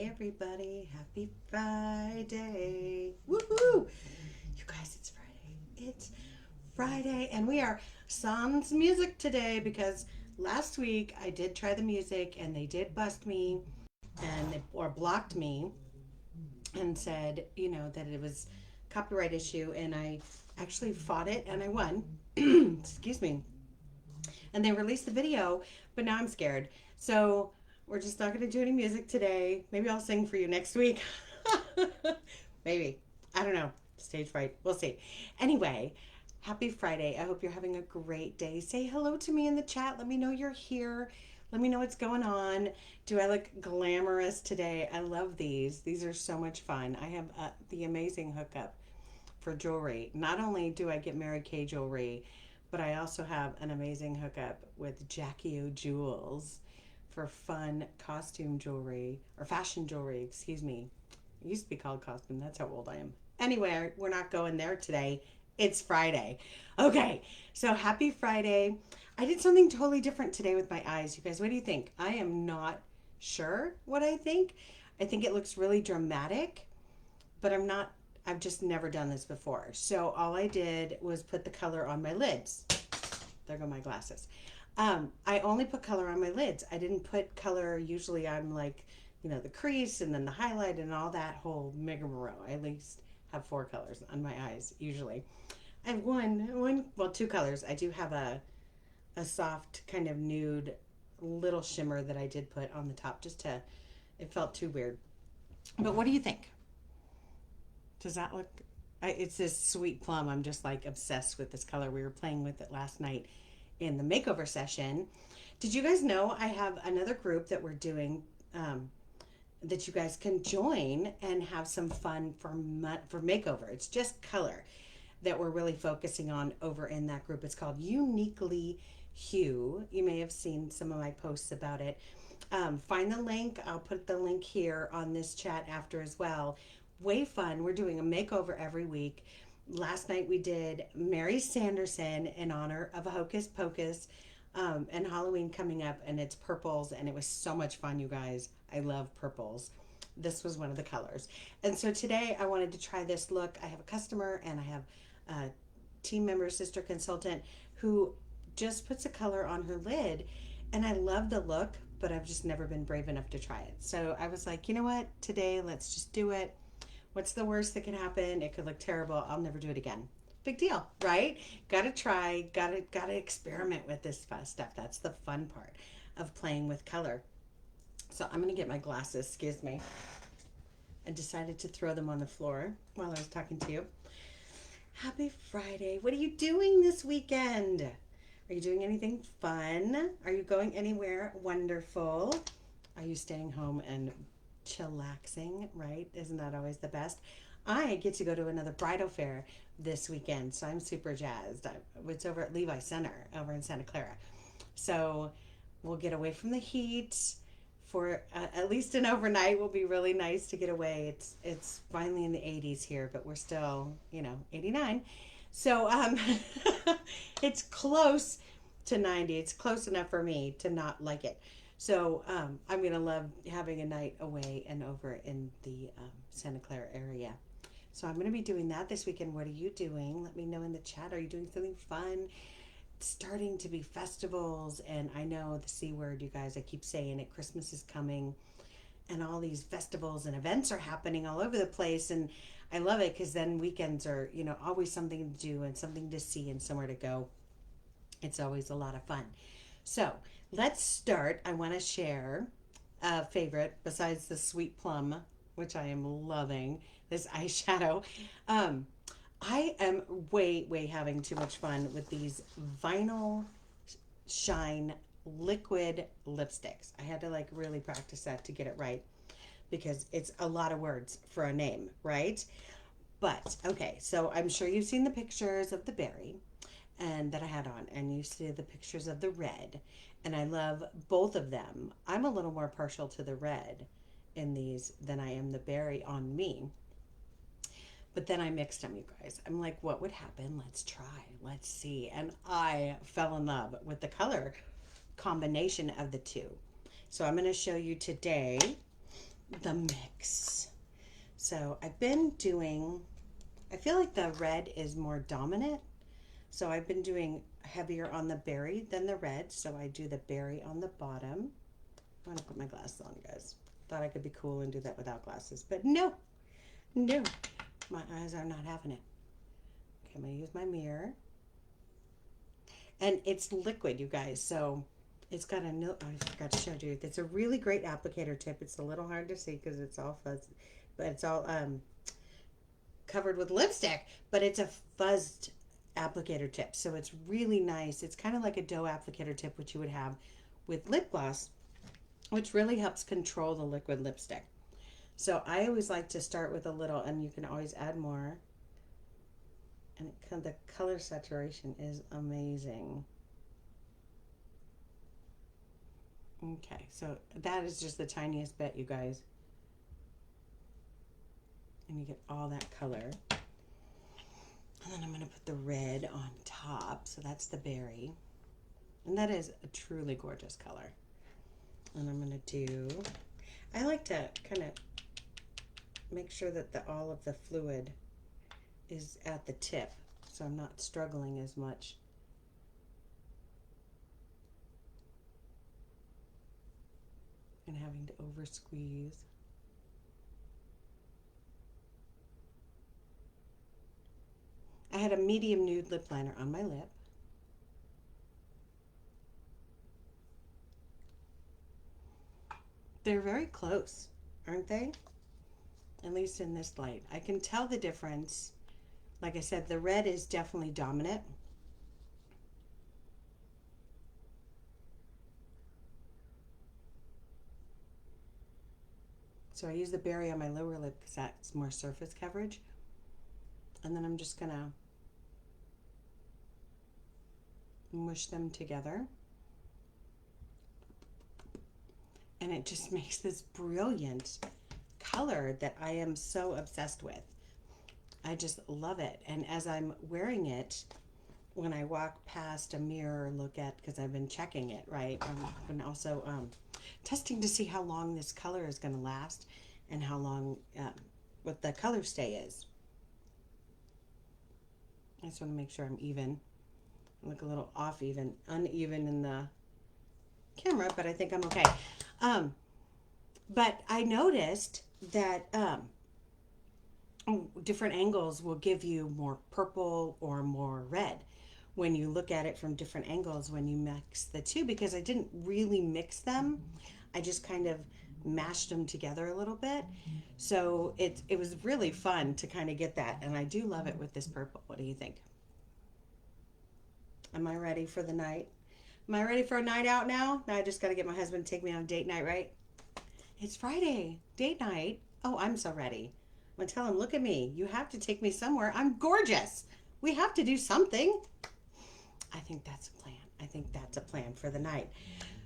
everybody. Happy Friday. Woohoo! You guys, it's Friday. It's Friday, and we are sans music today because last week I did try the music and they did bust me or blocked me and said, that it was copyright issue, and I actually fought it and I won. Excuse me. And they released the video, but now I'm scared. So we're just not going to do any music today. Maybe I'll sing for you next week. Maybe. I don't know. Stage fright. We'll see. Anyway, happy Friday. I hope you're having a great day. Say hello to me in the chat. Let me know you're here. Let me know what's going on. Do I look glamorous today? I love these. These are so much fun. I have the amazing hookup for jewelry. Not only do I get Mary Kay jewelry, but I also have an amazing hookup with Jackie O Jewels for fun costume jewelry, or fashion jewelry, excuse me. It used to be called costume. That's how old I am. Anyway, we're not going there today. It's Friday. Okay, so happy Friday. I did something totally different today with my eyes. You guys, what do you think? I am not sure what I think. I think it looks really dramatic, but I've just never done this before. So all I did was put the color on my lids. There go my glasses. I only put color on my lids. I didn't put color. Usually I'm like, the crease and then the highlight and all that whole rigmarole. I at least have 4 colors on my eyes usually. I have two colors. I do have a soft kind of nude little shimmer that I did put on the top it felt too weird. But what do you think? Does that look? It's this sweet plum. I'm just like obsessed with this color. We were playing with it last night in the makeover session. Did you guys know I have another group that we're doing that you guys can join and have some fun for makeover? It's just color that we're really focusing on over in that group. It's called Uniquely Hue. You may have seen some of my posts about it. Find the link. I'll put the link here on this chat after as well. Way fun. We're doing a makeover every week. Last night we did Mary Sanderson in honor of a Hocus Pocus and Halloween coming up, and it's purples, and it was so much fun, you guys. I love purples. This was one of the colors. And so today I wanted to try this look. I have a customer and I have a team member, sister consultant, who just puts a color on her lid, and I love the look, but I've just never been brave enough to try it. So I was like, you know what? Today, let's just do it. What's the worst that can happen? It could look terrible. I'll never do it again. Big deal, right? Gotta try, gotta experiment with this stuff. That's the fun part of playing with color. So I'm gonna get my glasses, excuse me. I decided to throw them on the floor while I was talking to you. Happy Friday. What are you doing this weekend? Are you doing anything fun? Are you going anywhere wonderful? Are you staying home and chillaxing, right? Isn't that always the best? I get to go to another bridal fair this weekend, so I'm super jazzed. It's over at Levi Center over in Santa Clara. So we'll get away from the heat for at least an overnight. Will be really nice to get away. It's finally in the 80s here, but we're still, 89. So it's close to 90. It's close enough for me to not like it. So I'm going to love having a night away and over in the Santa Clara area. So I'm going to be doing that this weekend. What are you doing? Let me know in the chat. Are you doing something fun? It's starting to be festivals, and I know the C word, you guys. I keep saying it. Christmas is coming, and all these festivals and events are happening all over the place, and I love it because then weekends are, always something to do and something to see and somewhere to go. It's always a lot of fun. So let's start. I want to share a favorite besides the sweet plum, which I am loving, this eyeshadow. I am way having too much fun with these Vinyl Shine liquid lipsticks. I had to really practice that to get it right because it's a lot of words for a name, right? But okay, so I'm sure you've seen the pictures of the berry and that I had on, and you see the pictures of the red, and I love both of them. I'm a little more partial to the red in these than I am the berry on me. But then I mixed them, you guys. I'm like, what would happen? Let's try. Let's see. And I fell in love with the color combination of the two. So I'm going to show you today the mix. So I've been doing, I feel like the red is more dominant. So I've been doing heavier on the berry than the red. So I do the berry on the bottom. I want to put my glasses on, guys. Thought I could be cool and do that without glasses, but no, no, my eyes are not having it. Okay, I'm gonna use my mirror. And it's liquid, you guys, so it's got a no, I forgot to show you. It's a really great applicator tip. It's a little hard to see because it's all fuzzy, but it's all covered with lipstick, but it's a fuzzed applicator tip. So it's really nice. It's kind of like a doe applicator tip, which you would have with lip gloss, which really helps control the liquid lipstick. So I always like to start with a little, and you can always add more. And the color saturation is amazing. Okay, so that is just the tiniest bit, you guys. And you get all that color. And then I'm going to put the red on top. So that's the berry. And that is a truly gorgeous color. And I'm going to do, I like to kind of make sure that all of the fluid is at the tip, so I'm not struggling as much. And having to over squeeze. I had a medium nude lip liner on my lip. They're very close, aren't they? At least in this light. I can tell the difference. Like I said, the red is definitely dominant. So I use the berry on my lower lip because that's more surface coverage. And then I'm just going to mush them together. And it just makes this brilliant color that I am so obsessed with. I just love it. And as I'm wearing it, when I walk past a mirror, look at, because I've been checking it, right? I've been also testing to see how long this color is going to last and how long, what the color stay is. I just want to make sure I'm even. I look a little uneven in the camera, but I think I'm okay. But I noticed that different angles will give you more purple or more red when you look at it from different angles when you mix the two, because I didn't really mix them. I just kind of mashed them together a little bit. So it was really fun to kind of get that, and I do love it with this purple. What do you think? Am I ready for the night? Am I ready for a night out now? Now I just got to get my husband to take me on a date night, right? It's Friday, date night. Oh, I'm so ready. I'm going to tell him, look at me. You have to take me somewhere. I'm gorgeous. We have to do something. I think that's a plan. I think that's a plan for the night.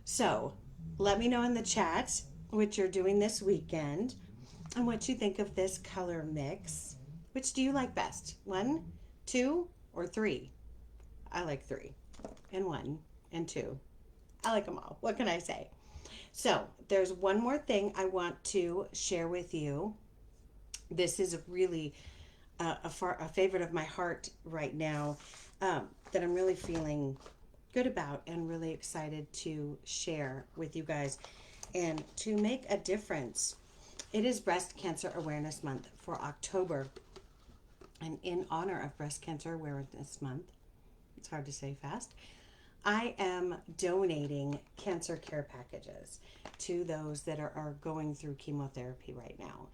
So let me know in the chat what you're doing this weekend and what you think of this color mix. Which do you like best? 1, 2, or 3? I like 3 and 1 and 2. I like them all. What can I say? So there's one more thing I want to share with you. This is really a favorite of my heart right now, that I'm really feeling good about and really excited to share with you guys and to make a difference. It is Breast Cancer Awareness Month for October. And in honor of Breast Cancer Awareness Month, it's hard to say fast, I am donating cancer care packages to those that are going through chemotherapy right now.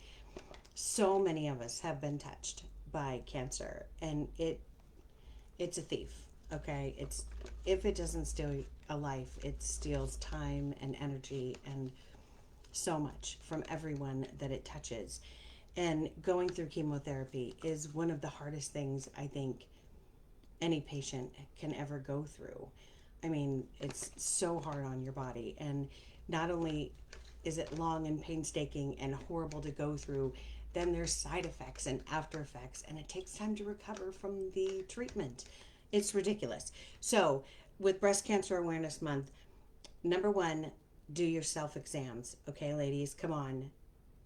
So many of us have been touched by cancer, and it's a thief, okay? It's, if it doesn't steal a life, it steals time and energy and so much from everyone that it touches. And going through chemotherapy is one of the hardest things I think any patient can ever go through. I mean, it's so hard on your body, and not only is it long and painstaking and horrible to go through, then there's side effects and after effects, and it takes time to recover from the treatment. It's ridiculous. So with Breast Cancer Awareness Month, number 1, do your self exams. Okay, ladies, come on.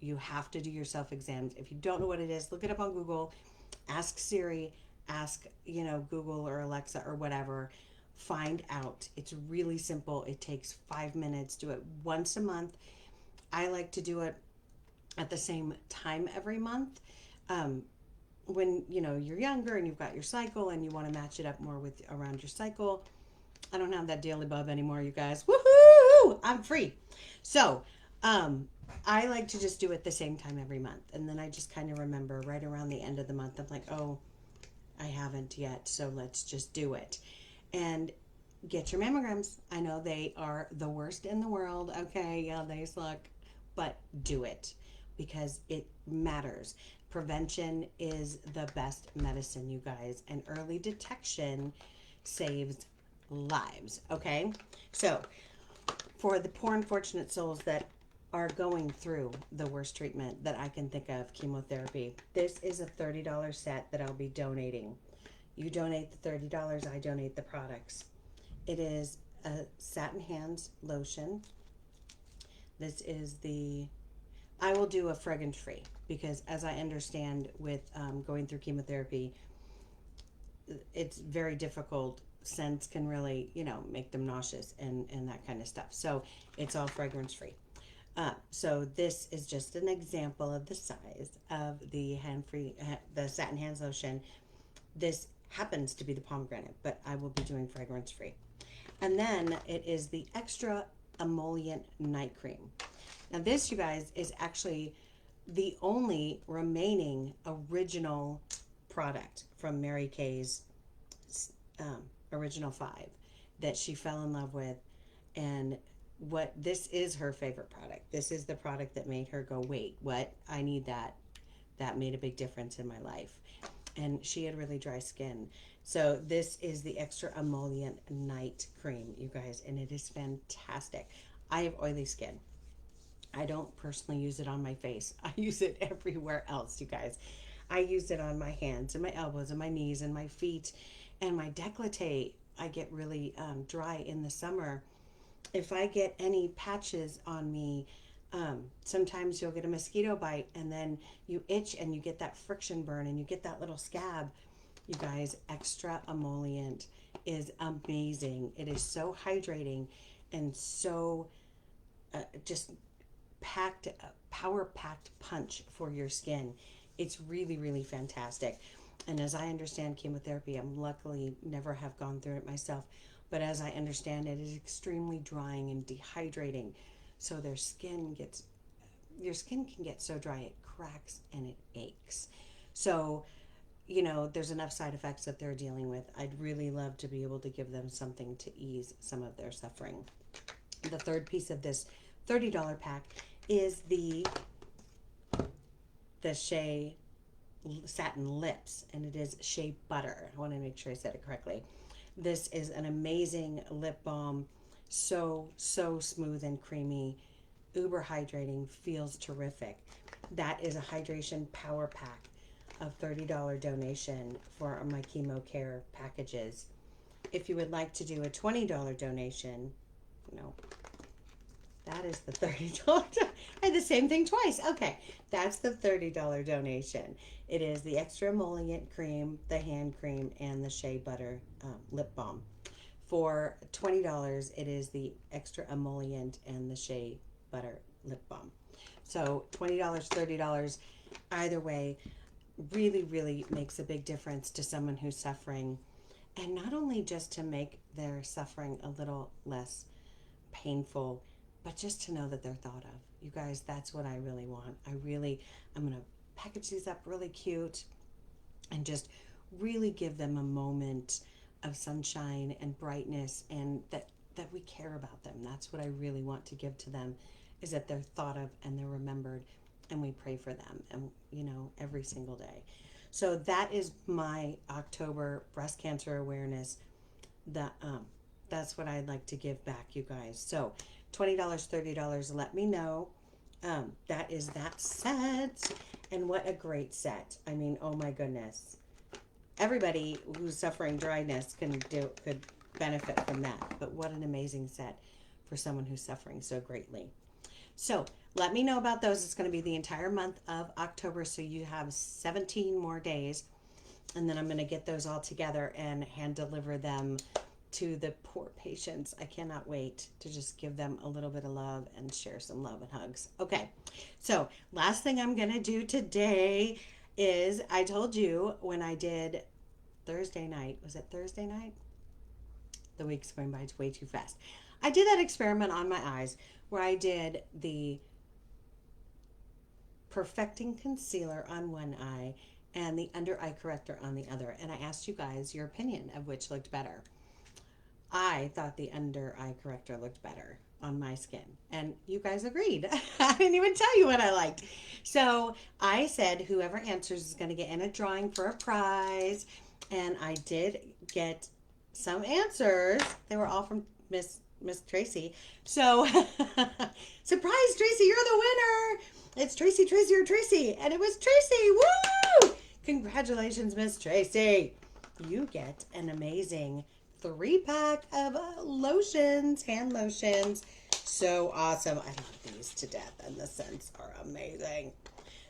You have to do your self exams. If you don't know what it is, look it up on Google, ask Siri, ask, Google or Alexa or whatever. Find out. It's really simple. It takes 5 minutes. Do it once a month. I like to do it at the same time every month. When you're younger and you've got your cycle and you want to match it up more with around your cycle. I don't have that daily bub anymore, you guys. Woohoo! I'm free. So, I like to just do it the same time every month. And then I just kind of remember right around the end of the month, I'm like, oh, I haven't yet. So let's just do it. And get your mammograms. I know they are the worst in the world. Okay. Yeah, they suck. But do it because it matters. Prevention is the best medicine, you guys. And early detection saves lives. Okay. So for the poor unfortunate souls that are going through the worst treatment that I can think of, chemotherapy, this is a $30 set that I'll be donating. You donate the $30, I donate the products. It is a satin hands lotion. This is I will do a fragrance free because as I understand with going through chemotherapy, it's very difficult. Scents can really, make them nauseous and that kind of stuff. So it's all fragrance free. So this is just an example of the size of the the satin hands lotion. This happens to be the pomegranate, but I will be doing fragrance free. And then it is the extra emollient night cream. Now this, you guys, is actually the only remaining original product from Mary Kay's original 5 that she fell in love with. And this is her favorite product. This is the product that made her go, wait, what? I need that. That made a big difference in my life. And she had really dry skin. So this is the extra emollient night cream, you guys, and it is fantastic. I have oily skin. I don't personally use it on my face. I use it everywhere else, you guys. I use it on my hands and my elbows and my knees and my feet and my décolleté. I get really dry in the summer. If I get any patches on me, sometimes you'll get a mosquito bite and then you itch and you get that friction burn and you get that little scab. You guys, extra emollient is amazing. It is so hydrating and so just power-packed punch for your skin. It's really, really fantastic. And as I understand chemotherapy, I'm luckily never have gone through it myself, but as I understand it is extremely drying and dehydrating. So your skin can get so dry it cracks and it aches. So, there's enough side effects that they're dealing with. I'd really love to be able to give them something to ease some of their suffering. The third piece of this $30 pack is the Shea Satin Lips, and it is Shea Butter. I want to make sure I said it correctly. This is an amazing lip balm. So smooth and creamy, uber hydrating, feels terrific. That is a hydration power pack of $30 donation for my chemo care packages. If you would like to do a $20 donation, that is the $30. I had the same thing twice. Okay, that's the $30 donation. It is the extra emollient cream, the hand cream, and the Shea Butter lip balm. For $20, it is the extra emollient and the Shea Butter lip balm. So $20, $30, either way, really, really makes a big difference to someone who's suffering. And not only just to make their suffering a little less painful, but just to know that they're thought of. You guys, that's what I really want. I'm going to package these up really cute and just really give them a moment of sunshine and brightness, and that we care about them. That's what I really want to give to them, is that they're thought of and they're remembered, and we pray for them, and every single day. So that is my October breast cancer awareness. That's what I'd like to give back, you guys. So $20, $30, let me know. That is that set. And what a great set. I mean, oh my goodness. Everybody who's suffering dryness could benefit from that. But what an amazing set for someone who's suffering so greatly. So let me know about those. It's going to be the entire month of October. So you have 17 more days. And then I'm going to get those all together and hand deliver them to the poor patients. I cannot wait to just give them a little bit of love and share some love and hugs. Okay, so last thing I'm going to do today is I told you when I did Thursday night, was it Thursday night? The week's going by way too fast. I did that experiment on my eyes where I did the perfecting concealer on one eye and the under eye corrector on the other. And I asked you guys your opinion of which looked better. I thought the under eye corrector looked better on my skin. And you guys agreed. I didn't even tell you what I liked. So I said whoever answers is going to get in a drawing for a prize. And I did get some answers. They were all from Miss Tracy. So surprise, Tracy, you're the winner. It's Tracy, Tracy, or Tracy. And it was Tracy. Woo! Congratulations, Miss Tracy. You get an amazing 3-pack of lotions, hand lotions. So awesome. I love these to death, and the scents are amazing.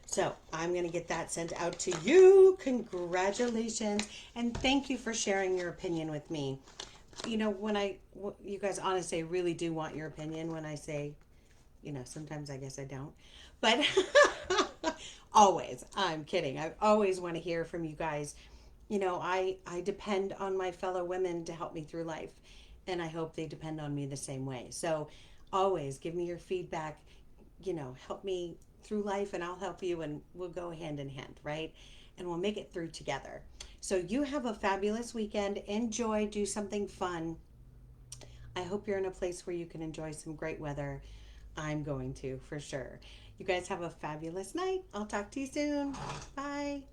So I'm going to get that sent out to you. Congratulations. And thank you for sharing your opinion with me. You know, you guys honestly really do want your opinion when I say, sometimes I guess I don't. But always, I'm kidding. I always want to hear from you guys. I depend on my fellow women to help me through life, and I hope they depend on me the same way. So always give me your feedback, help me through life, and I'll help you, and we'll go hand in hand, right? And we'll make it through together. So you have a fabulous weekend. Enjoy, do something fun. I hope you're in a place where you can enjoy some great weather. I'm going to, for sure. You guys have a fabulous night. I'll talk to you soon. Bye.